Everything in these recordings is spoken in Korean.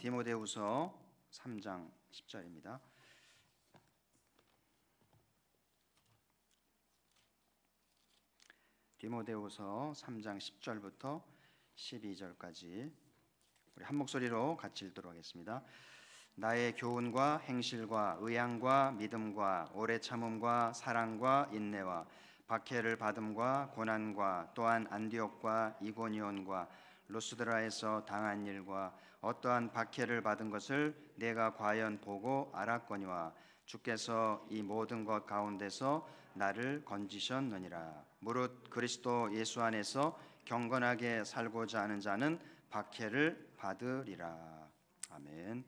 디모데후서 3장 10절입니다. 디모데후서 3장 10절부터 12절까지 우리 한 목소리로 같이 읽도록 하겠습니다. 나의 교훈과 행실과 의향과 믿음과 오래 참음과 사랑과 인내와 박해를 받음과 고난과 또한 안디옥과 이고니온과 루스드라에서 당한 일과 어떠한 박해를 받은 것을 내가 과연 보고 알았거니와 주께서 이 모든 것 가운데서 나를 건지셨느니라. 무릇 그리스도 예수 안에서 경건하게 살고자 하는 자는 박해를 받으리라. 아멘.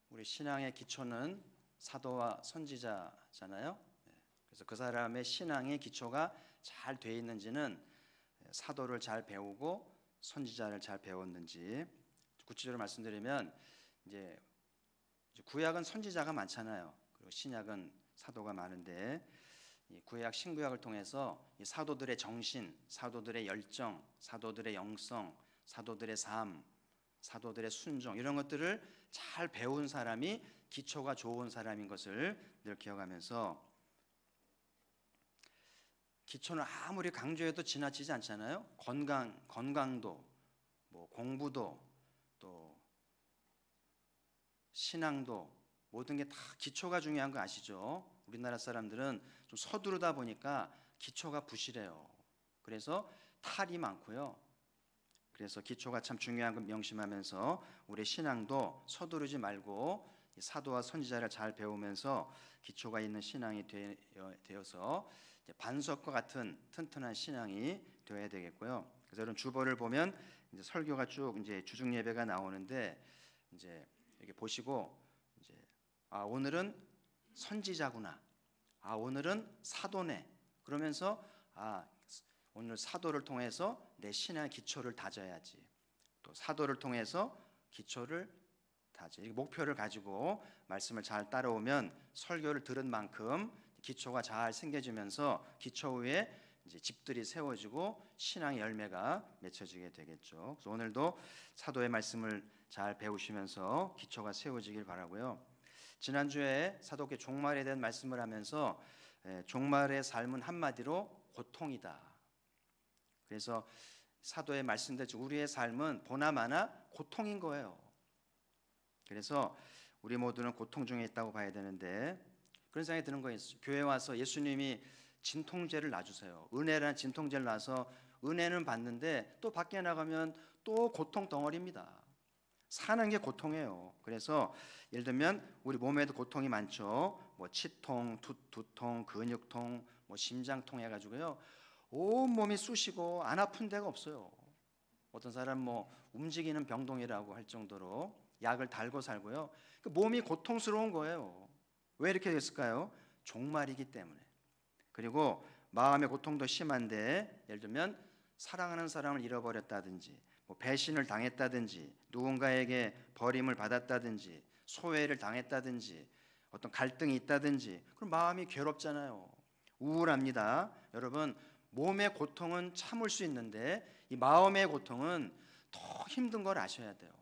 우리 신앙의 기초는 사도와 선지자잖아요. 그래서 그 사람의 신앙의 기초가 잘 돼 있는지는 사도를 잘 배우고 선지자를 잘 배웠는지. 구체적으로 말씀드리면 이제 구약은 선지자가 많잖아요. 그리고 신약은 사도가 많은데 이 구약 신구약을 통해서 이 사도들의 정신, 사도들의 열정, 사도들의 영성, 사도들의 삶, 사도들의 순종 이런 것들을 잘 배운 사람이 기초가 좋은 사람인 것을 늘 기억하면서 기초는 아무리 강조해도 지나치지 않잖아요. 건강도, 뭐 공부도, 또 신앙도 모든 게 다 기초가 중요한 거 아시죠? 우리나라 사람들은 좀 서두르다 보니까 기초가 부실해요. 그래서 탈이 많고요. 그래서 기초가 참 중요한 걸 명심하면서 우리 신앙도 서두르지 말고 사도와 선지자를 잘 배우면서 기초가 있는 신앙이 되어서 반석과 같은 튼튼한 신앙이 되어야 되겠고요. 그래서 이런 주보를 보면 이제 설교가 쭉 이제 주중 예배가 나오는데 이제 이렇게 보시고 이제 오늘은 선지자구나. 오늘은 사도네. 그러면서 오늘 사도를 통해서 내 신앙의 기초를 다져야지. 또 사도를 통해서 기초를 다져. 목표를 가지고 말씀을 잘 따라오면 설교를 들은 만큼 기초가 잘 생겨지면서 기초 위에 이제 집들이 세워지고 신앙의 열매가 맺혀지게 되겠죠. 그래서 오늘도 사도의 말씀을 잘 배우시면서 기초가 세워지길 바라고요. 지난주에 사도계 종말에 대한 말씀을 하면서 종말의 삶은 한마디로 고통이다. 그래서 사도의 말씀대로 우리의 삶은 보나마나 고통인 거예요. 그래서 우리 모두는 고통 중에 있다고 봐야 되는데 그런 생각이 드는 거예요. 교회 와서 예수님이 진통제를 놔주세요. 은혜라는 진통제를 놔서 은혜는 받는데 또 밖에 나가면 또 고통 덩어리입니다. 사는 게 고통이에요. 그래서 예를 들면 우리 몸에도 고통이 많죠. 뭐 치통, 두통, 근육통, 뭐 심장통 해가지고요. 온 몸이 쑤시고 안 아픈 데가 없어요. 어떤 사람 뭐 움직이는 병동이라고 할 정도로 약을 달고 살고요. 몸이 고통스러운 거예요. 왜 이렇게 됐을까요? 종말이기 때문에. 그리고 마음의 고통도 심한데 예를 들면 사랑하는 사람을 잃어버렸다든지 뭐 배신을 당했다든지 누군가에게 버림을 받았다든지 소외를 당했다든지 어떤 갈등이 있다든지 그럼 마음이 괴롭잖아요. 우울합니다. 여러분 몸의 고통은 참을 수 있는데 이 마음의 고통은 더 힘든 걸 아셔야 돼요.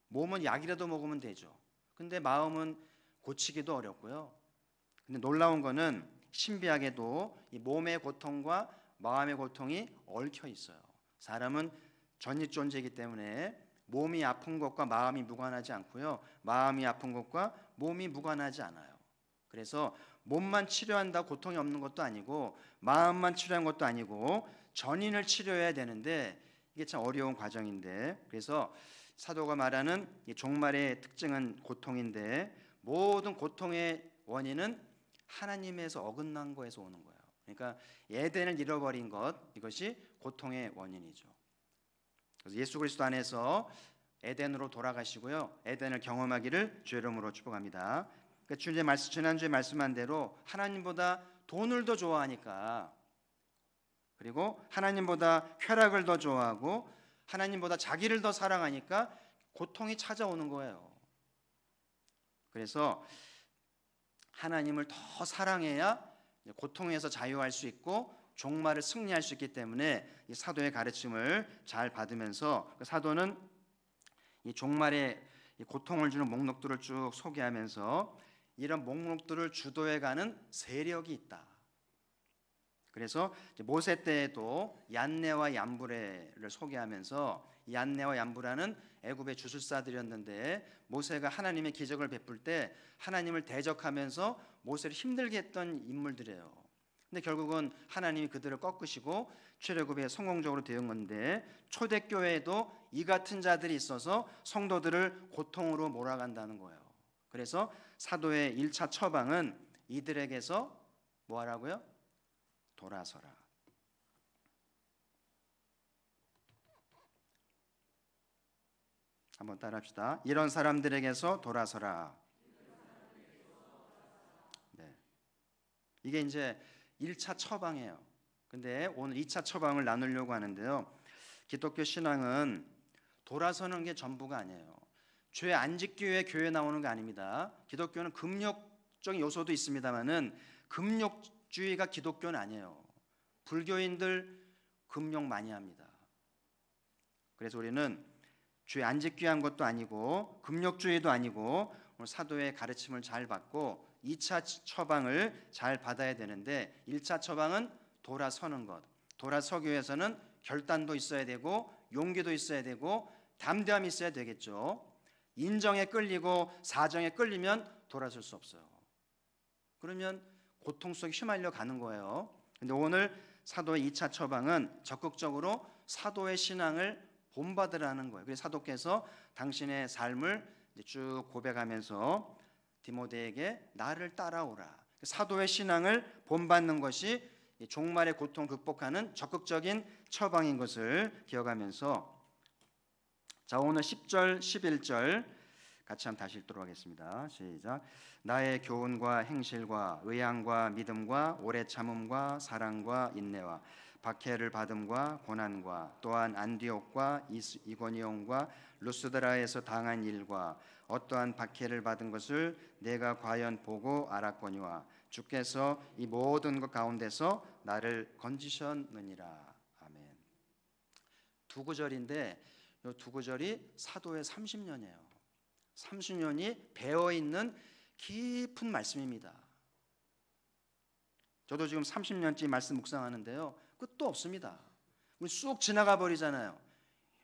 몸은 약이라도 먹으면 되죠. 근데 마음은 고치기도 어렵고요. 근데 놀라운 거는 신비하게도 이 몸의 고통과 마음의 고통이 얽혀 있어요. 사람은 전이존재이기 때문에 몸이 아픈 것과 마음이 무관하지 않고요. 마음이 아픈 것과 몸이 무관하지 않아요. 그래서 몸만 치료한다 고통이 없는 것도 아니고 마음만 치료한 것도 아니고 전인을 치료해야 되는데 이게 참 어려운 과정인데 그래서 사도가 말하는 이 종말의 특징은 고통인데 모든 고통의 원인은 하나님에서 어긋난 거에서 오는 거예요. 그러니까 에덴을 잃어버린 것 이것이 고통의 원인이죠. 그래서 예수 그리스도 안에서 에덴으로 돌아가시고요. 에덴을 경험하기를 주의 이름으로 축복합니다. 그러니까 지난주에 말씀한 대로 하나님보다 돈을 더 좋아하니까 그리고 하나님보다 쾌락을 더 좋아하고 하나님보다 자기를 더 사랑하니까 고통이 찾아오는 거예요. 그래서 하나님을 더 사랑해야 고통에서 자유할 수 있고 종말을 승리할 수 있기 때문에 이 사도의 가르침을 잘 받으면서 그 사도는 이 종말의 이 고통을 주는 목록들을 쭉 소개하면서 이런 목록들을 주도해가는 세력이 있다. 그래서 모세 때에도 얀네와 얀브레를 소개하면서 얀네와 얀브라는 애굽의 주술사들이었는데 모세가 하나님의 기적을 베풀 때 하나님을 대적하면서 모세를 힘들게 했던 인물들이에요. 근데 결국은 하나님이 그들을 꺾으시고 출애굽에 성공적으로 되은 건데 초대교회에도 이 같은 자들이 있어서 성도들을 고통으로 몰아간다는 거예요. 그래서 사도의 1차 처방은 이들에게서 뭐 하라고요? 돌아서라. 한번 따라합시다. 이런 사람들에게서 돌아서라. 네. 이게 이제 1차 처방이에요. 근데 오늘 2차 처방을 나누려고 하는데요. 기독교 신앙은 돌아서는 게 전부가 아니에요. 죄 안 짓기 위해 교회 나오는 거 아닙니다. 기독교는 금욕적인 요소도 있습니다만은 금욕주의가 기독교는 아니에요. 불교인들 금욕 많이 합니다. 그래서 우리는 죄 안 짓기 위한 것도 아니고 금욕주의도 아니고 오늘 사도의 가르침을 잘 받고 2차 처방을 잘 받아야 되는데 1차 처방은 돌아서는 것. 돌아서기 위해서는 결단도 있어야 되고 용기도 있어야 되고 담대함이 있어야 되겠죠. 인정에 끌리고 사정에 끌리면 돌아설 수 없어요. 그러면 고통 속에 휘말려 가는 거예요. 근데 오늘 사도의 2차 처방은 적극적으로 사도의 신앙을 본받으라는 거예요. 그래서 사도께서 당신의 삶을 쭉 고백하면서 디모데에게 나를 따라오라. 사도의 신앙을 본받는 것이 종말의 고통 극복하는 적극적인 처방인 것을 기억하면서 자 오늘 10절 11절 같이 한번 다시 읽도록 하겠습니다. 시작. 나의 교훈과 행실과 의향과 믿음과 오래 참음과 사랑과 인내와 박해를 받음과 고난과 또한 안디옥과 이고니온과 루스드라에서 당한 일과 어떠한 박해를 받은 것을 내가 과연 보고 알았거니와 주께서 이 모든 것 가운데서 나를 건지셨느니라. 아멘. 두 구절인데 이 두 구절이 사도의 30년이에요. 30년이 배어있는 깊은 말씀입니다. 저도 지금 30년째 말씀 묵상하는데요. 끝도 없습니다. 쑥 지나가 버리잖아요.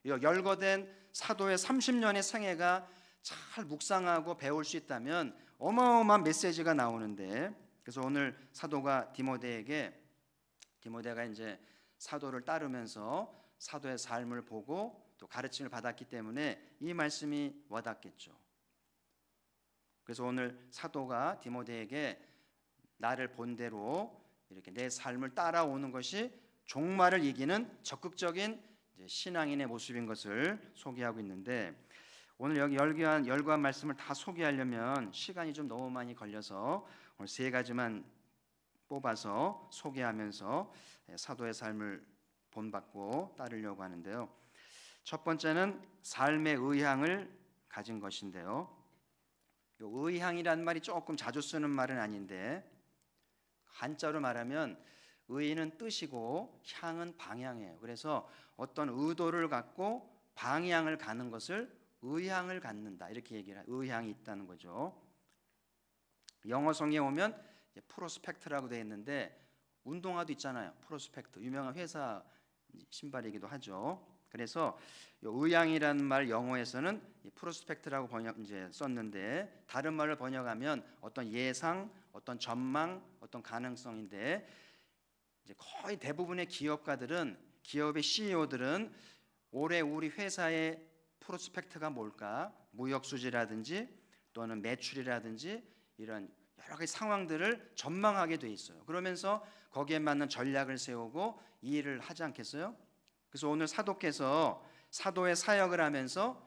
열거된 사도의 30년의 생애가 잘 묵상하고 배울 수 있다면 어마어마한 메시지가 나오는데 그래서 오늘 사도가 디모데가 이제 사도를 따르면서 사도의 삶을 보고 또 가르침을 받았기 때문에 이 말씀이 와닿겠죠. 그래서 오늘 사도가 디모데에게 나를 본대로 이렇게 내 삶을 따라오는 것이 종말을 이기는 적극적인 신앙인의 모습인 것을 소개하고 있는데 오늘 여기 열거한 말씀을 다 소개하려면 시간이 좀 너무 많이 걸려서 오늘 세 가지만 뽑아서 소개하면서 사도의 삶을 본받고 따르려고 하는데요. 첫 번째는 삶의 의향을 가진 것인데요. 의향이란 말이 조금 자주 쓰는 말은 아닌데 한자로 말하면 의는 뜻이고 향은 방향이에요. 그래서 어떤 의도를 갖고 방향을 가는 것을 의향을 갖는다 이렇게 얘기를 해요. 의향이 있다는 거죠. 영어 성경에 오면 프로스펙트라고 되어 있는데 운동화도 있잖아요. 프로스펙트 유명한 회사 신발이기도 하죠. 그래서 의향이라는 말 영어에서는 프로스펙트라고 썼는데 다른 말을 번역하면 어떤 예상, 어떤 전망, 어떤 가능성인데 이제 거의 대부분의 기업의 CEO들은 올해 우리 회사의 프로스펙트가 뭘까? 무역 수지라든지 또는 매출이라든지 이런 여러 가지 상황들을 전망하게 돼 있어요. 그러면서 거기에 맞는 전략을 세우고 이 일을 하지 않겠어요? 그래서 오늘 사도께서 사도의 사역을 하면서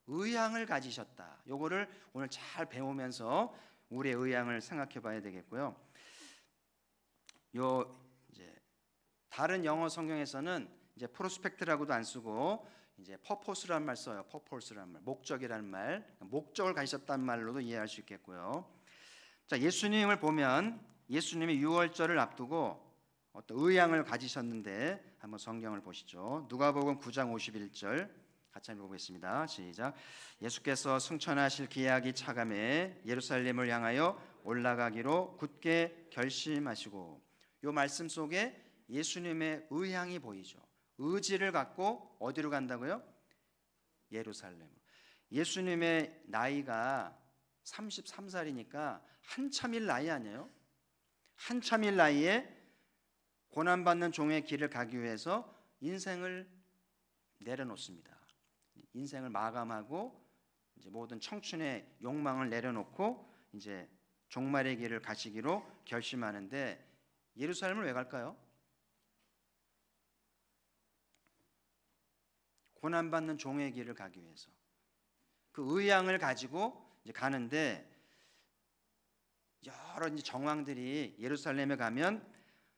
의향을 가지셨다. 요거를 오늘 잘 배우면서 우리의 의향을 생각해 봐야 되겠고요. 이제 다른 영어 성경에서는 이제 프로스펙트라고도 안 쓰고 이제 퍼포스라는 말 써요. 퍼포스라는 말, 목적이라는 말, 목적을 가지셨다는 말로도 이해할 수 있겠고요. 자, 예수님을 보면 예수님이 유월절을 앞두고 어떤 의향을 가지셨는데 한번 성경을 보시죠. 누가복음 9장 51절 같이 한번 보겠습니다. 시작. 예수께서 승천하실 기약이 차감해 예루살렘을 향하여 올라가기로 굳게 결심하시고, 이 말씀 속에 예수님의 의향이 보이죠. 의지를 갖고 어디로 간다고요? 예루살렘. 예수님의 나이가 33살이니까 한참일 나이 아니에요? 한참일 나이에 고난받는 종의 길을 가기 위해서 인생을 내려놓습니다. 인생을 마감하고 이제 모든 청춘의 욕망을 내려놓고 이제 종말의 길을 가시기로 결심하는데, 예루살렘을 왜 갈까요? 고난받는 종의 길을 가기 위해서 그 의향을 가지고 이제 가는데, 여러 이제 정황들이 예루살렘에 가면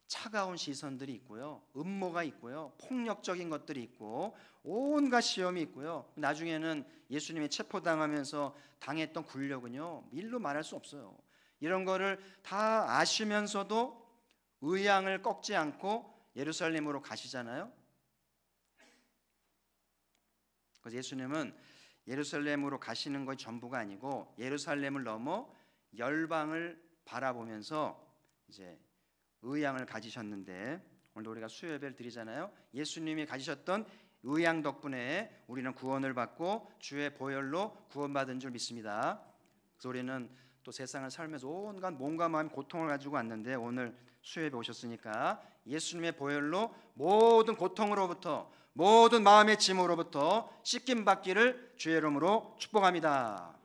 차가운 시선들이 있고요, 음모가 있고요, 폭력적인 것들이 있고 온갖 시험이 있고요. 나중에는 예수님이 체포당하면서 당했던 굴욕은요 일로 말할 수 없어요. 이런 거를 다 아시면서도 의향을 꺾지 않고 예루살렘으로 가시잖아요. 그래서 예수님은 예루살렘으로 가시는 것이 전부가 아니고 예루살렘을 넘어 열방을 바라보면서 이제 의향을 가지셨는데, 오늘 우리가 수요 예배를 드리잖아요. 예수님이 가지셨던 의향 덕분에 우리는 구원을 받고 주의 보혈로 구원받은 줄 믿습니다. 그래서 우리는 또 세상을 살면서 온갖 몸과 마음 고통을 가지고 왔는데, 오늘 수요 예배 오셨으니까 예수님의 보혈로 모든 고통으로부터, 모든 마음의 짐으로부터 씻김 받기를 주의 이름으로 축복합니다.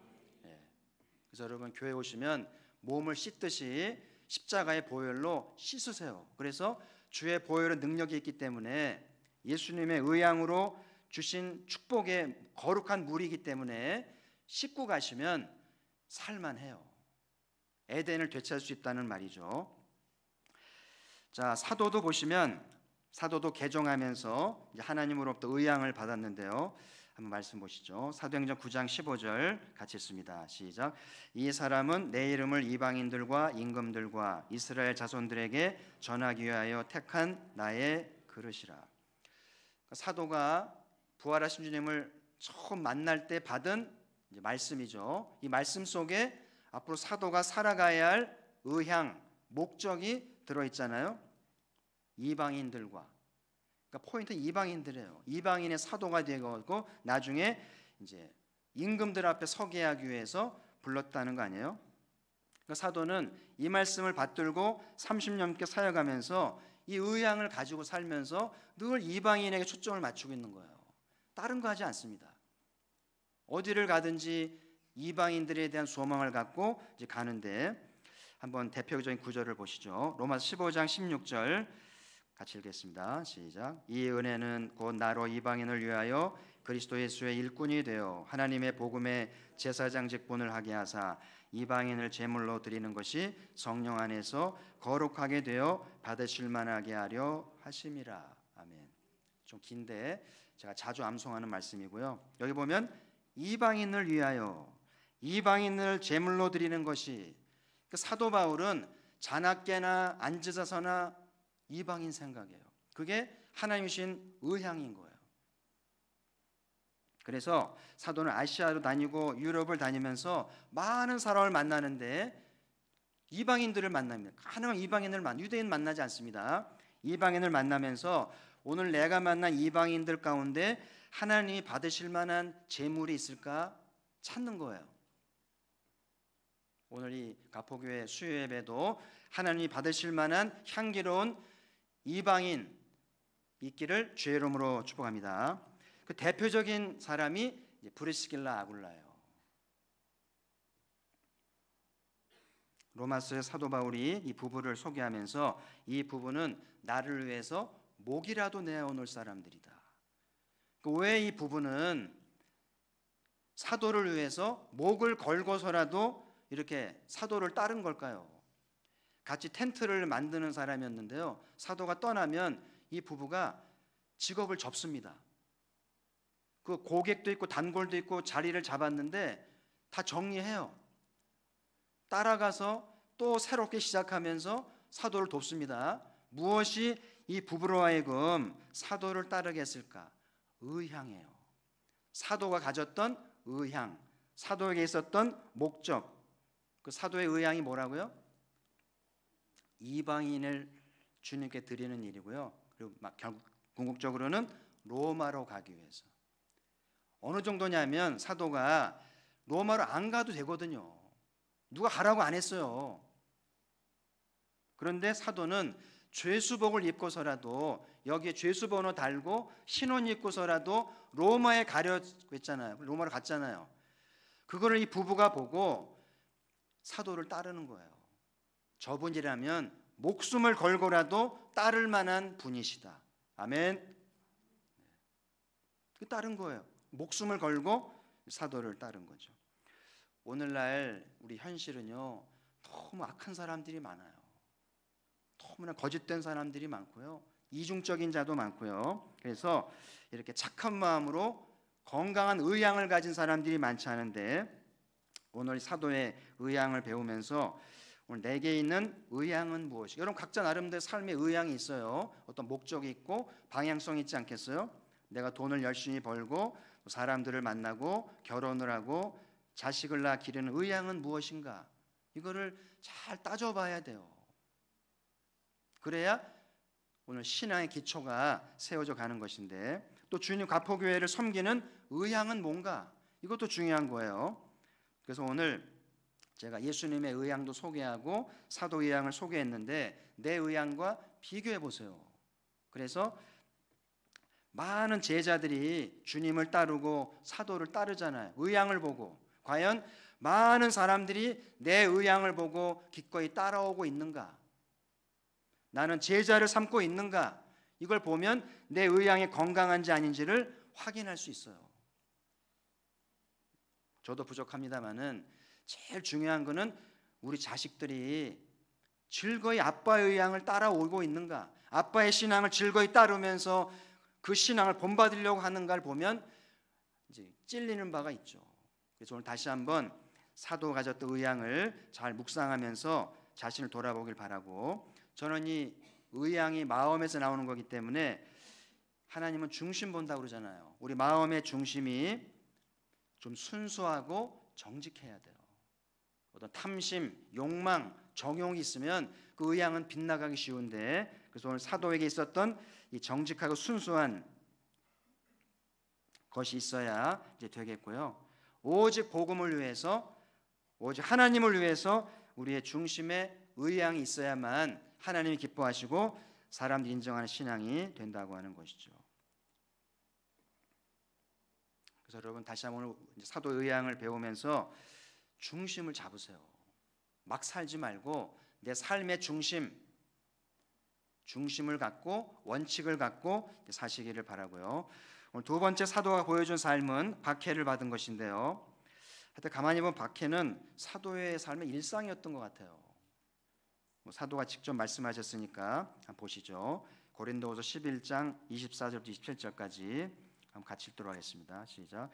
그래서 여러분 교회 오시면 몸을 씻듯이 십자가의 보혈로 씻으세요. 그래서 주의 보혈의 능력이 있기 때문에, 예수님의 의향으로 주신 축복의 거룩한 물이기 때문에 씻고 가시면 살만해요. 에덴을 되찾을 수 있다는 말이죠. 자, 사도도 보시면, 사도도 개종하면서 이제 하나님으로부터 의향을 받았는데요. 한번 말씀 보시죠. 사도행전 9장 15절 같이 읽습니다. 시작. 이 사람은 내 이름을 이방인들과 임금들과 이스라엘 자손들에게 전하기 위하여 택한 나의 그릇이라. 사도가 부활하신 주님을 처음 만날 때 받은 이제 말씀이죠. 이 말씀 속에 앞으로 사도가 살아가야 할 의향, 목적이 들어있잖아요. 이방인들과, 그러니까 포인트는 이방인들이에요. 이방인의 사도가 되고 나중에 이제 임금들 앞에 서게 하기 위해서 불렀다는 거 아니에요? 그러니까 사도는 이 말씀을 받들고 30년께 사역하면서 이 의향을 가지고 살면서 늘 이방인에게 초점을 맞추고 있는 거예요. 다른 거 하지 않습니다. 어디를 가든지 이방인들에 대한 소망을 갖고 이제 가는데, 한번 대표적인 구절을 보시죠. 로마서 15장 16절 같이 읽겠습니다. 시작. 이 은혜는 곧 나로 이방인을 위하여 그리스도 예수의 일꾼이 되어 하나님의 복음의 제사장 직분을 하게 하사 이방인을 제물로 드리는 것이 성령 안에서 거룩하게 되어 받으실 만하게 하려 하심이라. 아멘. 좀 긴데 제가 자주 암송하는 말씀이고요. 여기 보면 이방인을 위하여, 이방인을 제물로 드리는 것이, 그 사도 바울은 자나깨나 앉으서나 이방인 생각이에요. 그게 하나님이신 의향인 거예요. 그래서 사도는 아시아로 다니고 유럽을 다니면서 많은 사람을 만나는데 이방인들을 만납니다. 가능한 이방인을 유대인 만나지 않습니다. 이방인을 만나면서 오늘 내가 만난 이방인들 가운데 하나님이 받으실 만한 재물이 있을까 찾는 거예요. 오늘 이 가포교회 수요 예배도 하나님이 받으실 만한 향기로운 이방인 있기를 주의 이름으로 축복합니다. 그 대표적인 사람이 브리스길라 아굴라예요. 로마서의 사도 바울이 이 부부를 소개하면서 이 부부는 나를 위해서 목이라도 내어놓을 사람들이다. 왜 이 부부는 사도를 위해서 목을 걸고서라도 이렇게 사도를 따른 걸까요? 같이 텐트를 만드는 사람이었는데요. 사도가 떠나면 이 부부가 직업을 접습니다. 그 고객도 있고 단골도 있고 자리를 잡았는데 다 정리해요. 따라가서 또 새롭게 시작하면서 사도를 돕습니다. 무엇이 이 부부로 하여금 사도를 따르게 했을까? 의향이에요. 사도가 가졌던 의향, 사도에게 있었던 목적. 그 사도의 의향이 뭐라고요? 이방인을 주님께 드리는 일이고요. 그리고 결국 궁극적으로는 로마로 가기 위해서. 어느 정도냐면 사도가 로마로 안 가도 되거든요. 누가 가라고 안 했어요. 그런데 사도는 죄수복을 입고서라도 여기에 죄수번호 달고 신원 입고서라도 로마에 가려고 했잖아요. 로마로 갔잖아요. 그거를 이 부부가 보고 사도를 따르는 거예요. 저분이라면 목숨을 걸고라도 따를 만한 분이시다. 아멘. 따른 거예요. 목숨을 걸고 사도를 따른 거죠. 오늘날 우리 현실은요, 너무 악한 사람들이 많아요. 너무나 거짓된 사람들이 많고요, 이중적인 자도 많고요. 그래서 이렇게 착한 마음으로 건강한 의향을 가진 사람들이 많지 않은데, 오늘 사도의 의향을 배우면서 오늘 내게 있는 의향은 무엇이? 여러분 각자 나름대로 삶의 의향이 있어요. 어떤 목적이 있고 방향성이 있지 않겠어요? 내가 돈을 열심히 벌고 사람들을 만나고 결혼을 하고 자식을 낳아 기르는 의향은 무엇인가? 이거를 잘 따져봐야 돼요. 그래야 오늘 신앙의 기초가 세워져 가는 것인데, 또 주님 가포교회를 섬기는 의향은 뭔가? 이것도 중요한 거예요. 그래서 오늘 제가 예수님의 의향도 소개하고 사도 의향을 소개했는데 내 의향과 비교해 보세요. 그래서 많은 제자들이 주님을 따르고 사도를 따르잖아요. 의향을 보고. 과연 많은 사람들이 내 의향을 보고 기꺼이 따라오고 있는가? 나는 제자를 삼고 있는가? 이걸 보면 내 의향이 건강한지 아닌지를 확인할 수 있어요. 저도 부족합니다만은 제일 중요한 거는 우리 자식들이 즐거이 아빠의 의향을 따라오고 있는가? 아빠의 신앙을 즐거이 따르면서 그 신앙을 본받으려고 하는가를 보면 이제 찔리는 바가 있죠. 그래서 오늘 다시 한번 사도가 가졌던 의향을 잘 묵상하면서 자신을 돌아보길 바라고, 저는 이 의향이 마음에서 나오는 거기 때문에 하나님은 중심 본다고 그러잖아요. 우리 마음의 중심이 좀 순수하고 정직해야 돼요. 어떤 탐심, 욕망, 정욕이 있으면 그 의향은 빗나가기 쉬운데, 그래서 오늘 사도에게 있었던 이 정직하고 순수한 것이 있어야 이제 되겠고요. 오직 복음을 위해서, 오직 하나님을 위해서 우리의 중심에 의향이 있어야만 하나님이 기뻐하시고 사람들이 인정하는 신앙이 된다고 하는 것이죠. 그래서 여러분 다시 한번 오늘 사도 의향을 배우면서 중심을 잡으세요. 막 살지 말고 내 삶의 중심을 갖고 원칙을 갖고 사시기를 바라고요. 오늘 두 번째 사도가 보여준 삶은 박해를 받은 것인데요. 하여튼 가만히 보면 박해는 사도의 삶의 일상이었던 것 같아요. 사도가 직접 말씀하셨으니까 한번 보시죠. 고린도후서 11장 24절부터 27절까지 한번 같이 읽도록 하겠습니다. 시작.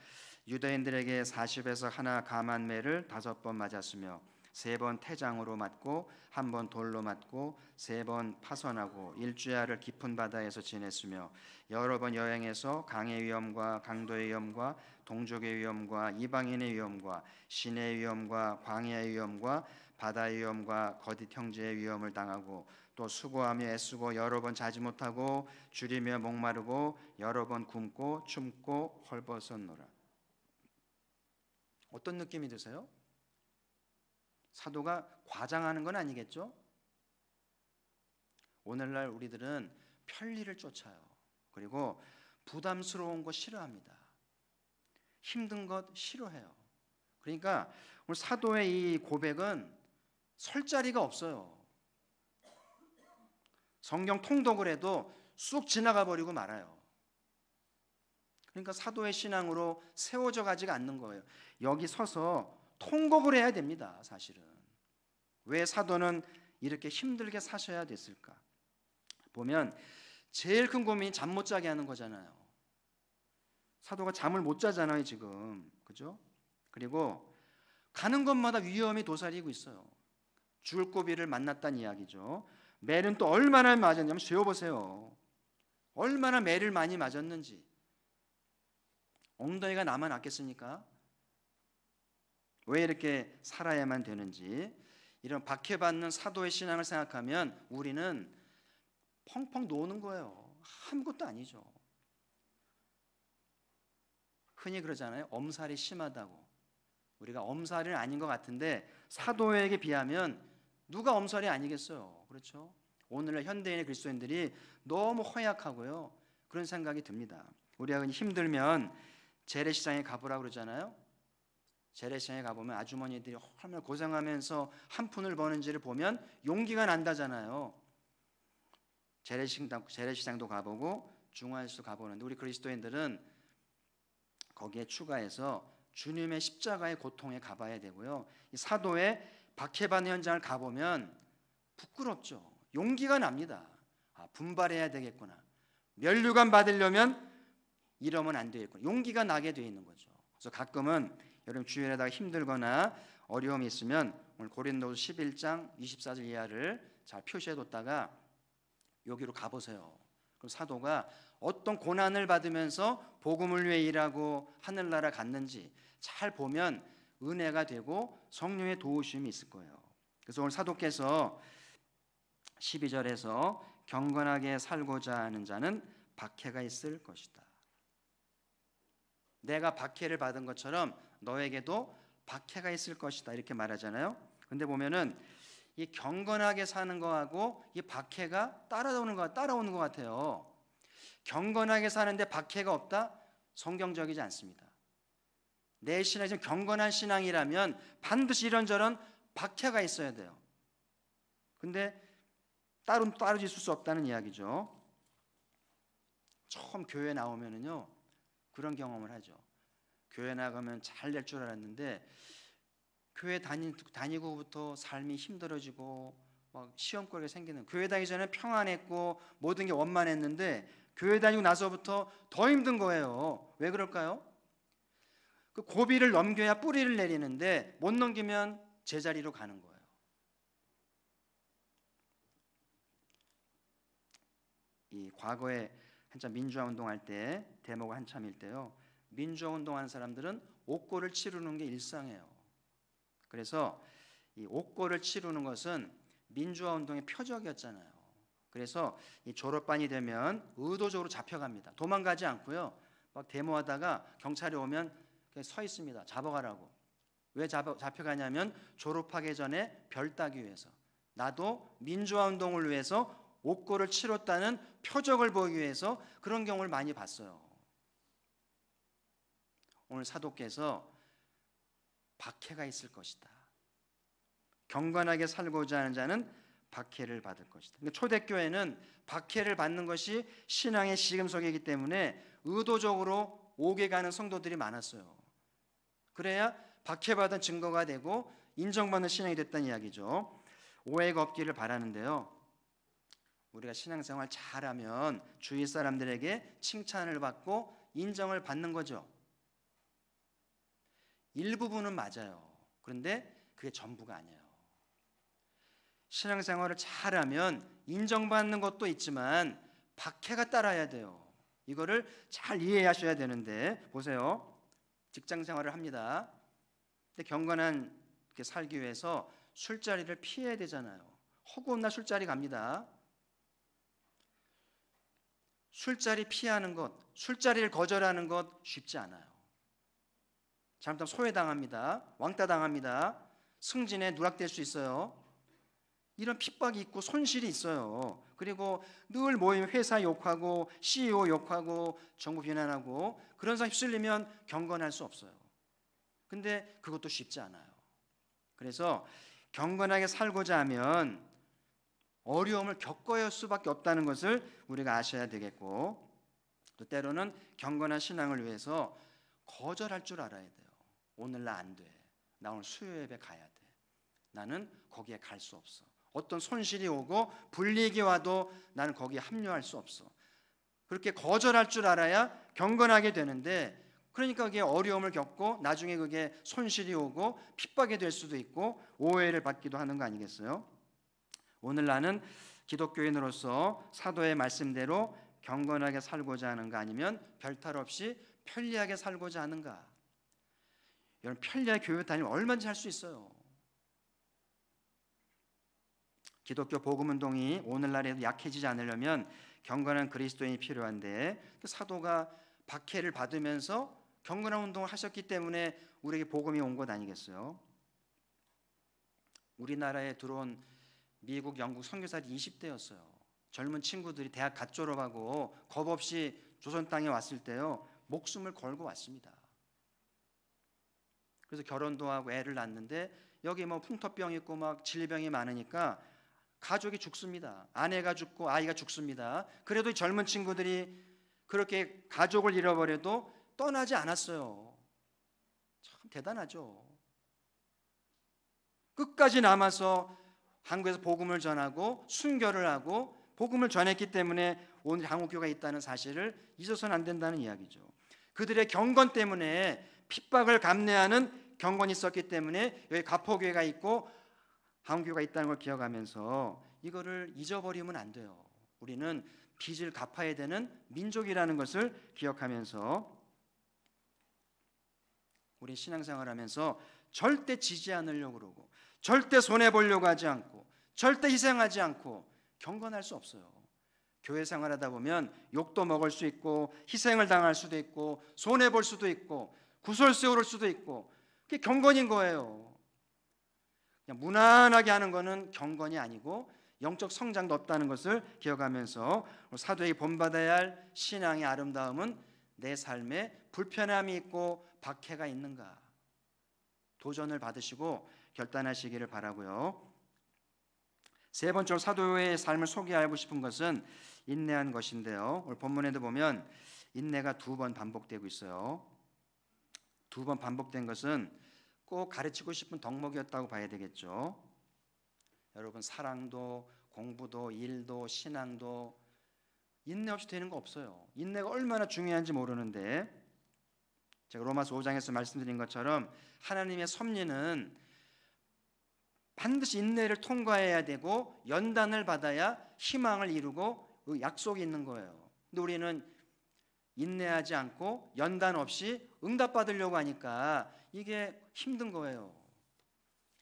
유대인들에게 40에서 하나 감한 매를 5번 맞았으며 3번 태장으로 맞고 1번 돌로 맞고 3번 파선하고 일주야를 깊은 바다에서 지냈으며 여러 번 여행해서 강의 위험과 강도의 위험과 동족의 위험과 이방인의 위험과 신의 위험과 광야의 위험과 바다의 위험과 거짓 형제의 위험을 당하고 또 수고하며 애쓰고 여러 번 자지 못하고 줄이며 목마르고 여러 번 굶고 춤고 헐벗었노라. 어떤 느낌이 드세요? 사도가 과장하는 건 아니겠죠? 오늘날 우리들은 편리를 쫓아요. 그리고 부담스러운 거 싫어합니다. 힘든 것 싫어해요. 그러니까 오늘 사도의 이 고백은 설 자리가 없어요. 성경 통독을 해도 쑥 지나가 버리고 말아요. 그러니까 사도의 신앙으로 세워져 가지가 않는 거예요. 여기 서서 통곡을 해야 됩니다. 사실은 왜 사도는 이렇게 힘들게 사셔야 됐을까? 보면 제일 큰 고민이 잠 못 자게 하는 거잖아요. 사도가 잠을 못 자잖아요 지금, 그죠? 그리고 가는 곳마다 위험이 도사리고 있어요. 죽을 고비를 만났다는 이야기죠. 매는 또 얼마나 맞았냐면 재어보세요. 얼마나 매를 많이 맞았는지. 엉덩이가 나만 낫겠습니까? 왜 이렇게 살아야만 되는지. 이런 박해받는 사도의 신앙을 생각하면 우리는 펑펑 노는 거예요. 아무것도 아니죠. 흔히 그러잖아요. 엄살이 심하다고. 우리가 엄살은 아닌 것 같은데 사도에게 비하면 누가 엄살이 아니겠어요. 그렇죠? 오늘날 현대인의 그리스도인들이 너무 허약하고요. 그런 생각이 듭니다. 우리가 힘들면 재래시장에 가보라고 그러잖아요. 재래시장에 가보면 아주머니들이 얼마나 고생하면서 한 푼을 버는지를 보면 용기가 난다잖아요. 재래시장도 가보고 중화에서도 가보는데 우리 그리스도인들은 거기에 추가해서 주님의 십자가의 고통에 가봐야 되고요. 이 사도의 박해받는 현장을 가보면 부끄럽죠. 용기가 납니다. 분발해야 되겠구나. 면류관 받으려면 이러면 안 되겠구나. 용기가 나게 돼 있는 거죠. 그래서 가끔은 여러분 주일에다가 힘들거나 어려움이 있으면 오늘 고린도서 11장 24절 이하를 잘 표시해뒀다가 여기로 가보세요. 그럼 사도가 어떤 고난을 받으면서 복음을 위해 일하고 하늘나라 갔는지 잘 보면 은혜가 되고 성령의 도우심이 있을 거예요. 그래서 오늘 사도께서 12절에서 경건하게 살고자 하는 자는 박해가 있을 것이다. 내가 박해를 받은 것처럼 너에게도 박해가 있을 것이다 이렇게 말하잖아요. 근데 보면은 이 경건하게 사는 거하고 이 박해가 따라오는 것 같아요. 경건하게 사는데 박해가 없다? 성경적이지 않습니다. 내 신앙이 좀 경건한 신앙이라면 반드시 이런저런 박해가 있어야 돼요. 근데 따로 있을 수 없다는 이야기죠. 처음 교회 나오면은요 그런 경험을 하죠. 교회 나가면 잘 될 줄 알았는데 교회 다니고부터 삶이 힘들어지고 막 시험거리가 생기는. 교회 다니기 전에 평안했고 모든 게 원만했는데 교회 다니고 나서부터 더 힘든 거예요. 왜 그럴까요? 그 고비를 넘겨야 뿌리를 내리는데 못 넘기면 제자리로 가는 거예요. 이 과거에 한참 민주화 운동할 때 데모가 한참일 때요. 민주화 운동하는 사람들은 옥고를 치르는 게 일상이에요. 그래서 이 옥고를 치르는 것은 민주화 운동의 표적이었잖아요. 그래서 이 졸업반이 되면 의도적으로 잡혀갑니다. 도망가지 않고요. 막 데모하다가 경찰이 오면 그냥 서 있습니다. 잡아가라고. 왜 잡혀가냐면 졸업하기 전에 별 따기 위해서. 나도 민주화 운동을 위해서 옥고를 치렀다는 표적을 보이기 위해서 그런 경우를 많이 봤어요. 오늘 사도께서 박해가 있을 것이다. 경건하게 살고자 하는 자는 박해를 받을 것이다. 그러니까 초대교회는 박해를 받는 것이 신앙의 시금석이기 때문에 의도적으로 옥에 가는 성도들이 많았어요. 그래야 박해받은 증거가 되고 인정받는 신앙이 됐다는 이야기죠. 오해가 없기를 바라는데요. 우리가 신앙생활 잘하면 주위 사람들에게 칭찬을 받고 인정을 받는 거죠. 일부분은 맞아요. 그런데 그게 전부가 아니에요. 신앙생활을 잘하면 인정받는 것도 있지만 박해가 따라야 돼요. 이거를 잘 이해하셔야 되는데 보세요. 직장생활을 합니다. 근데 경건한 살기 위해서 술자리를 피해야 되잖아요. 허구한 날 술자리 갑니다. 술자리 피하는 것, 술자리를 거절하는 것 쉽지 않아요. 잘못하면 소외당합니다. 왕따당합니다. 승진에 누락될 수 있어요. 이런 핍박이 있고 손실이 있어요. 그리고 늘 모임 회사 욕하고 CEO 욕하고 정부 비난하고 그런 상황에 휩쓸리면 경건할 수 없어요. 근데 그것도 쉽지 않아요. 그래서 경건하게 살고자 하면 어려움을 겪어야 할 수밖에 없다는 것을 우리가 아셔야 되겠고 또 때로는 경건한 신앙을 위해서 거절할 줄 알아야 돼요. 오늘 나 안 돼. 나 오늘 수요 예배 가야 돼. 나는 거기에 갈 수 없어. 어떤 손실이 오고 불이익이 와도 나는 거기에 합류할 수 없어. 그렇게 거절할 줄 알아야 경건하게 되는데 그러니까 그게 어려움을 겪고 나중에 그게 손실이 오고 핍박이 될 수도 있고 오해를 받기도 하는 거 아니겠어요? 오늘 나는 기독교인으로서 사도의 말씀대로 경건하게 살고자 하는가, 아니면 별탈 없이 편리하게 살고자 하는가? 여러분, 편리하게 교회 다니면 얼마든지 할 수 있어요. 기독교 복음운동이 오늘날에도 약해지지 않으려면 경건한 그리스도인이 필요한데, 사도가 박해를 받으면서 경건한 운동을 하셨기 때문에 우리에게 복음이 온 것 아니겠어요? 우리나라에 들어온 미국, 영국 선교사들이 20대였어요. 젊은 친구들이 대학 갓 졸업하고 겁 없이 조선 땅에 왔을 때요, 목숨을 걸고 왔습니다. 그래서 결혼도 하고 애를 낳는데, 여기 뭐 풍토병 있고 막 질병이 많으니까 가족이 죽습니다. 아내가 죽고 아이가 죽습니다. 그래도 이 젊은 친구들이 그렇게 가족을 잃어버려도 떠나지 않았어요. 참 대단하죠. 끝까지 남아서 한국에서 복음을 전하고 순교를 하고 복음을 전했기 때문에 오늘 한국교회가 있다는 사실을 잊어서는 안 된다는 이야기죠. 그들의 경건 때문에, 핍박을 감내하는 경건이 있었기 때문에 여기 가포교회가 있고 한국교회가 있다는 걸 기억하면서 이거를 잊어버리면 안 돼요. 우리는 빚을 갚아야 되는 민족이라는 것을 기억하면서 우리 신앙생활하면서 절대 지지 않으려고 그러고, 절대 손해보려고 하지 않고, 절대 희생하지 않고 경건할 수 없어요. 교회 생활하다 보면 욕도 먹을 수 있고, 희생을 당할 수도 있고, 손해볼 수도 있고, 구설수를 수도 있고, 그게 경건인 거예요. 그냥 무난하게 하는 거는 경건이 아니고 영적 성장도 없다는 것을 기억하면서 사도에게 본받아야 할 신앙의 아름다움은 내 삶에 불편함이 있고 박해가 있는가, 도전을 받으시고 결단하시기를 바라고요. 세 번째로 사도의 삶을 소개하고 싶은 것은 인내한 것인데요, 오늘 본문에도 보면 인내가 2번 반복되고 있어요. 2번 반복된 것은 꼭 가르치고 싶은 덕목이었다고 봐야 되겠죠. 여러분, 사랑도 공부도 일도 신앙도 인내 없이 되는 거 없어요. 인내가 얼마나 중요한지 모르는데, 제가 로마서 5장에서 말씀드린 것처럼 하나님의 섭리는 반드시 인내를 통과해야 되고 연단을 받아야 희망을 이루고 그 약속이 있는 거예요. 근데 우리는 인내하지 않고 연단 없이 응답받으려고 하니까 이게 힘든 거예요.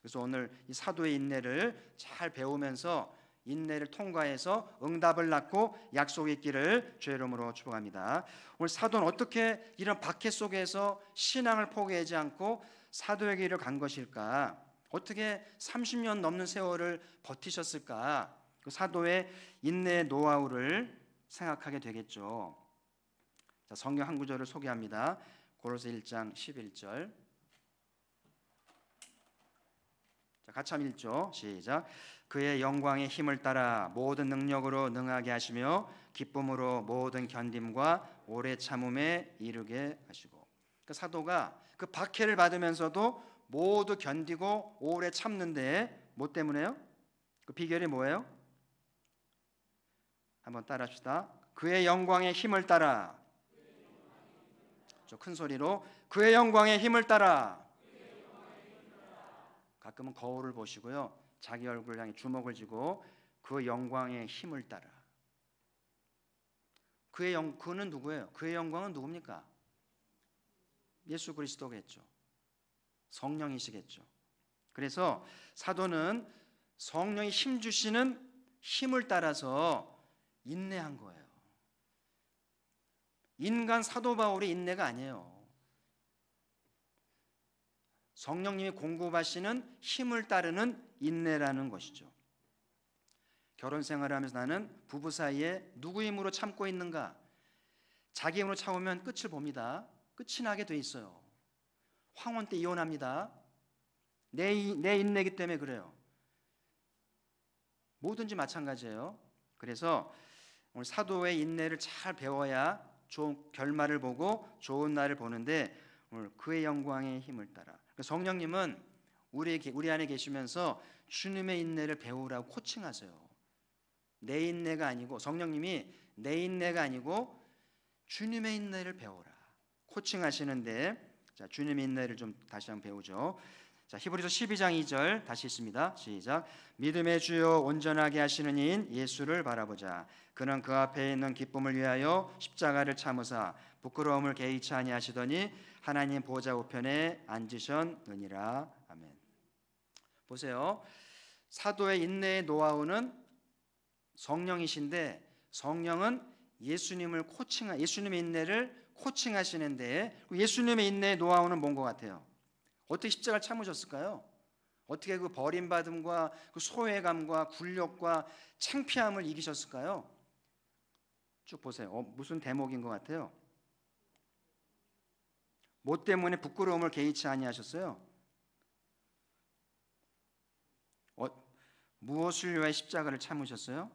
그래서 오늘 이 사도의 인내를 잘 배우면서 인내를 통과해서 응답을 낳고 약속이 있기를 주의 이름으로 축복합니다. 오늘 사도는 어떻게 이런 박해 속에서 신앙을 포기하지 않고 사도의 길을 간 것일까? 어떻게 30년 넘는 세월을 버티셨을까? 그 사도의 인내의 노하우를 생각하게 되겠죠. 자, 성경 한 구절을 소개합니다. 고로새 1장 11절. 자, 같이 한번 읽죠. 시작. 그의 영광의 힘을 따라 모든 능력으로 능하게 하시며 기쁨으로 모든 견딤과 오래 참음에 이르게 하시고. 그 사도가 그 박해를 받으면서도 모두 견디고 오래 참는데 뭐 때문에요? 그 비결이 뭐예요? 한번 따라합시다. 그의 영광의 힘을 따라. 저 큰 소리로 그의 영광의 힘을 따라. 가끔은 거울을 보시고요, 자기 얼굴을 향해 주먹을 쥐고 그 영광의 힘을 따라. 그는 누구예요? 그의 영광은 누굽니까? 예수 그리스도겠죠. 성령이시겠죠. 그래서 사도는 성령이 힘 주시는 힘을 따라서 인내한 거예요. 인간 사도 바울의 인내가 아니에요. 성령님이 공급하시는 힘을 따르는 인내라는 것이죠. 결혼 생활을 하면서 나는 부부 사이에 누구 힘으로 참고 있는가? 자기 힘으로 참으면 끝을 봅니다. 끝이 나게 돼 있어요. 황혼 때 이혼합니다. 내 인내이기 때문에 그래요. 뭐든지 마찬가지예요. 그래서 오늘 사도의 인내를 잘 배워야 좋은 결말을 보고 좋은 날을 보는데, 오늘 그의 영광의 힘을 따라. 성령님은 우리 안에 계시면서 주님의 인내를 배우라고 코칭하세요. 내 인내가 아니고, 성령님이 내 인내가 아니고 주님의 인내를 배워라 코칭하시는데, 자, 주님의 인내를 좀 다시 한번 배우죠. 자, 히브리서 12장 2절 다시 있습니다. 시작. 믿음의 주요 온전하게 하시는 이인 예수를 바라보자. 그는 그 앞에 있는 기쁨을 위하여 십자가를 참으사 부끄러움을 개의치 아니하시더니 하나님 보좌 우편에 앉으셨느니라. 아멘. 보세요. 사도의 인내의 노하우는 성령이신데, 성령은 예수님의 인내를 코칭하시는데, 예수님의 인내의 노하우는 뭔 것 같아요? 어떻게 십자가를 참으셨을까요? 어떻게 그 버림받음과 그 소외감과 굴욕과 창피함을 이기셨을까요? 쭉 보세요. 무슨 대목인 것 같아요? 뭐 때문에 부끄러움을 개의치 아니하셨어요? 무엇을 위하여 십자가를 참으셨어요?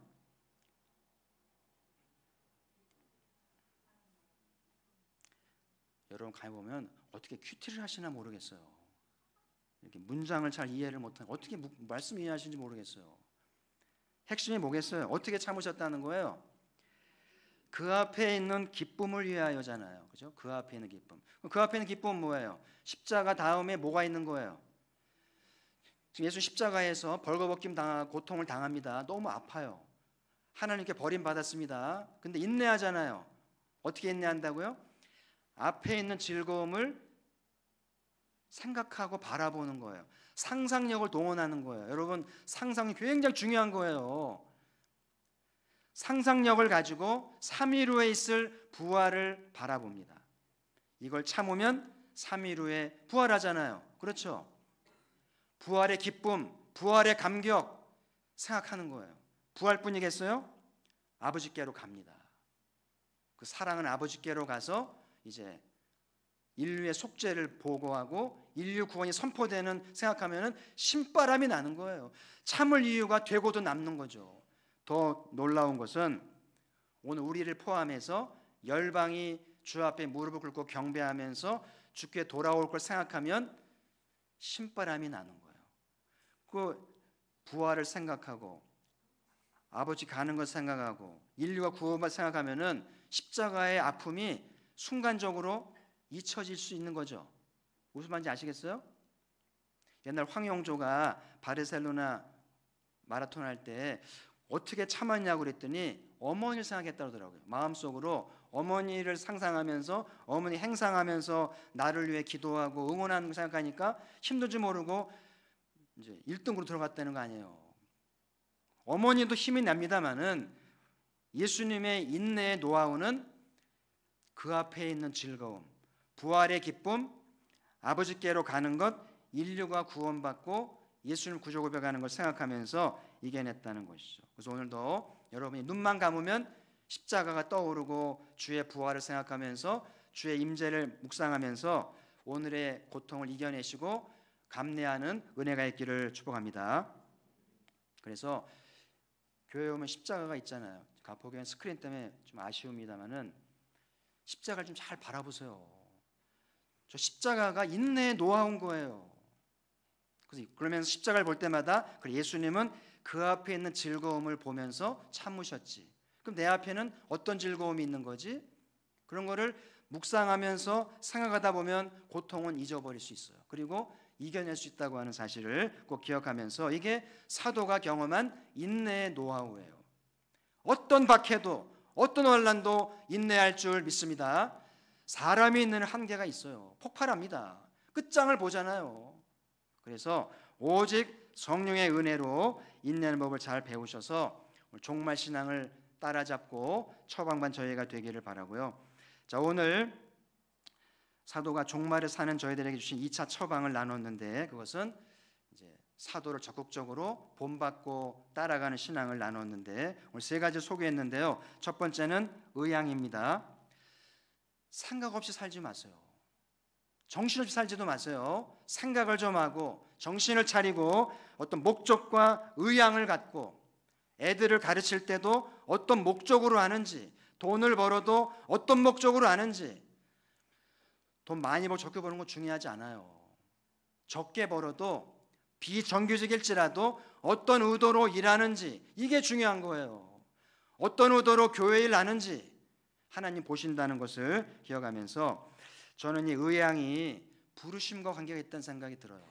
여러분 가보면 어떻게 큐티를 하시나 모르겠어요. 이렇게 문장을 잘 이해를 못하고 어떻게 말씀 이해하시는지 모르겠어요. 핵심이 뭐겠어요? 어떻게 참으셨다는 거예요? 그 앞에 있는 기쁨을 위하여잖아요. 그죠? 그 앞에 있는 기쁨. 그 앞에 있는 기쁨은 뭐예요? 십자가 다음에 뭐가 있는 거예요? 지금 예수 십자가에서 벌거벗김 당하고 고통을 당합니다. 너무 아파요. 하나님께 버림받았습니다. 근데 인내하잖아요. 어떻게 인내한다고요? 앞에 있는 즐거움을 생각하고 바라보는 거예요. 상상력을 동원하는 거예요. 여러분, 상상이 굉장히 중요한 거예요. 상상력을 가지고 3일 후에 있을 부활을 바라봅니다. 이걸 참으면 3일 후에 부활하잖아요. 그렇죠? 부활의 기쁨, 부활의 감격 생각하는 거예요. 부활뿐이겠어요? 아버지께로 갑니다. 그 사랑은 아버지께로 가서 이제 인류의 속죄를 보고하고 인류 구원이 선포되는 생각하면은 신바람이 나는 거예요. 참을 이유가 되고도 남는 거죠. 더 놀라운 것은 오늘 우리를 포함해서 열방이 주 앞에 무릎을 꿇고 경배하면서 주께 돌아올 걸 생각하면 신바람이 나는 거예요. 그 부활을 생각하고 아버지 가는 것 생각하고 인류가 구원을 생각하면은 십자가의 아픔이 순간적으로 잊혀질 수 있는 거죠. 무슨 말인지 아시겠어요? 옛날 황영조가 바르셀로나 마라톤 할 때 어떻게 참았냐고 그랬더니 어머니를 생각했다고 하더라고요. 마음속으로 어머니를 상상하면서 어머니 행상하면서 나를 위해 기도하고 응원하는 거 생각하니까 힘든 줄 모르고 이제 1등으로 들어갔다는 거 아니에요. 어머니도 힘이 납니다만은 예수님의 인내의 노하우는 그 앞에 있는 즐거움, 부활의 기쁨, 아버지께로 가는 것, 인류가 구원받고 예수님 구조급여 가는 걸 생각하면서 이겨냈다는 것이죠. 그래서 오늘도 여러분이 눈만 감으면 십자가가 떠오르고 주의 부활을 생각하면서 주의 임재를 묵상하면서 오늘의 고통을 이겨내시고 감내하는 은혜가 있기를 축복합니다. 그래서 교회 오면 십자가가 있잖아요. 가포교회는 스크린 때문에 좀 아쉬움이다마는 십자가를 좀 잘 바라보세요. 저 십자가가 인내의 노하우인 거예요. 그러면서 십자가를 볼 때마다 예수님은 그 앞에 있는 즐거움을 보면서 참으셨지. 그럼 내 앞에는 어떤 즐거움이 있는 거지? 그런 거를 묵상하면서 생각하다 보면 고통은 잊어버릴 수 있어요. 그리고 이겨낼 수 있다고 하는 사실을 꼭 기억하면서 이게 사도가 경험한 인내의 노하우예요. 어떤 박해도 어떤 환난도 인내할 줄 믿습니다. 사람이 있는 한계가 있어요. 폭발합니다. 끝장을 보잖아요. 그래서 오직 성령의 은혜로 인내하는 법을 잘 배우셔서 종말 신앙을 따라잡고 처방반 저희가 되기를 바라고요. 자, 오늘 사도가 종말을 사는 저희들에게 주신 2차 처방을 나눴는데 그것은 이제 사도를 적극적으로 본받고 따라가는 신앙을 나눴는데 오늘 세 가지 소개했는데요. 첫 번째는 의향입니다. 생각 없이 살지 마세요. 정신없이 살지도 마세요. 생각을 좀 하고 정신을 차리고 어떤 목적과 의향을 갖고 애들을 가르칠 때도 어떤 목적으로 하는지, 돈을 벌어도 어떤 목적으로 하는지, 돈 많이 벌고 적게 버는 건 중요하지 않아요. 적게 벌어도 비정규직일지라도 어떤 의도로 일하는지 이게 중요한 거예요. 어떤 의도로 교회 일 하는지 하나님 보신다는 것을 기억하면서 저는 이 의향이 부르심과 관계가 있다는 생각이 들어요.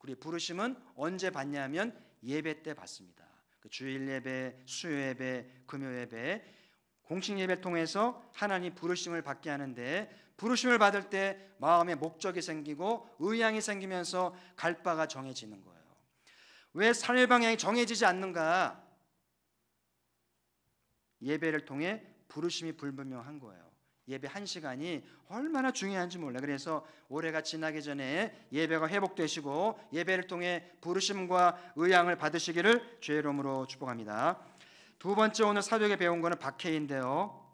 우리 부르심은 언제 받냐면 예배 때 받습니다. 그 주일 예배, 수요 예배, 금요 예배, 공식 예배를 통해서 하나님 부르심을 받게 하는데, 부르심을 받을 때 마음에 목적이 생기고 의향이 생기면서 갈 바가 정해지는 거예요. 왜 삶의 방향이 정해지지 않는가? 예배를 통해 부르심이 불분명한 거예요. 예배 1시간이 얼마나 중요한지 몰라. 그래서 올해가 지나기 전에 예배가 회복되시고 예배를 통해 부르심과 의향을 받으시기를 주의 이름으로 축복합니다. 두 번째, 오늘 사도에게 배운 거는 박해인데요.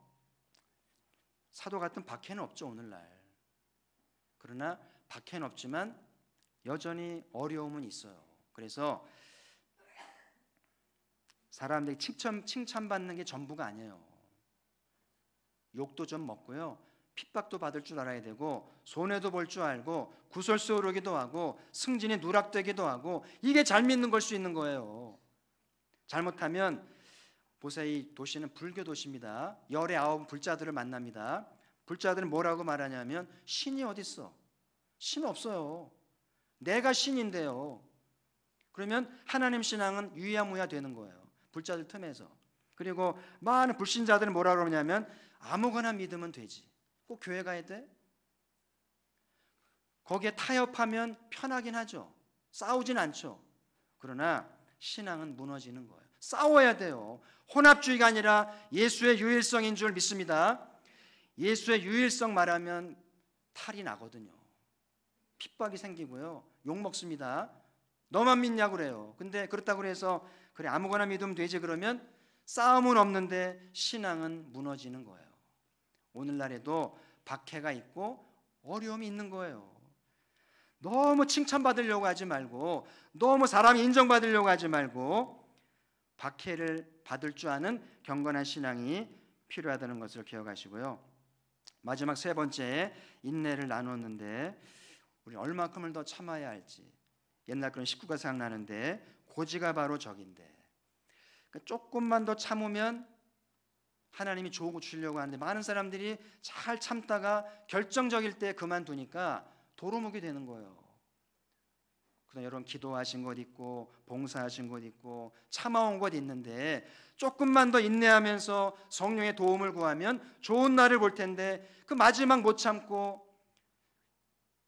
사도 같은 박해는 없죠, 오늘날. 그러나 박해는 없지만 여전히 어려움은 있어요. 그래서 사람들이 칭찬받는 게 전부가 아니에요. 욕도 좀 먹고요, 핍박도 받을 줄 알아야 되고, 손해도 볼 줄 알고, 구설수 오르기도 하고, 승진이 누락되기도 하고, 이게 잘 믿는 걸 수 있는 거예요. 잘못하면 보세요, 이 도시는 불교 도시입니다. 열의 9 불자들을 만납니다. 불자들은 뭐라고 말하냐면 신이 어디 있어? 신 없어요. 내가 신인데요. 그러면 하나님 신앙은 유야무야 되는 거예요, 불자들 틈에서. 그리고 많은 불신자들은 뭐라고 그러냐면 아무거나 믿으면 되지, 꼭 교회 가야 돼? 거기에 타협하면 편하긴 하죠. 싸우진 않죠. 그러나 신앙은 무너지는 거예요. 싸워야 돼요. 혼합주의가 아니라 예수의 유일성인 줄 믿습니다. 예수의 유일성 말하면 탈이 나거든요. 핍박이 생기고요, 욕먹습니다. 너만 믿냐고 그래요. 근데 그렇다고 해서 그래 아무거나 믿으면 되지 그러면 싸움은 없는데 신앙은 무너지는 거예요. 오늘날에도 박해가 있고 어려움이 있는 거예요. 너무 칭찬받으려고 하지 말고, 너무 사람이 인정받으려고 하지 말고, 박해를 받을 줄 아는 경건한 신앙이 필요하다는 것을 기억하시고요. 마지막 세 번째, 인내를 나눴는데 우리 얼마큼을 더 참아야 할지. 옛날 그런 식구가 생각나는데, 고지가 바로 적인데, 그러니까 조금만 더 참으면 하나님이 좋은 거 주려고 하는데, 많은 사람들이 잘 참다가 결정적일 때 그만두니까 도루묵이 되는 거예요. 그다음 여러분 기도하신 것 있고, 봉사하신 것 있고, 참아온 것 있는데, 조금만 더 인내하면서 성령의 도움을 구하면 좋은 날을 볼 텐데, 그 마지막 못 참고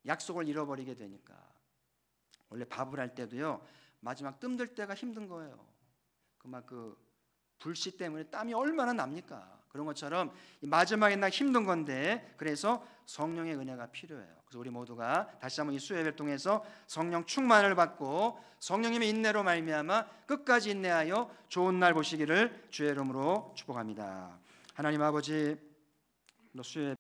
약속을 잃어버리게 되니까. 원래 밥을 할 때도요, 마지막 뜸들 때가 힘든 거예요. 그 불씨 때문에 땀이 얼마나 납니까? 그런 것처럼 마지막에 날 힘든 건데, 그래서 성령의 은혜가 필요해요. 그래서 우리 모두가 다시 한번 이 수요예배를 통해서 성령 충만을 받고 성령님의 인내로 말미암아 끝까지 인내하여 좋은 날 보시기를 주의 이름으로 축복합니다. 하나님 아버지, 수요예배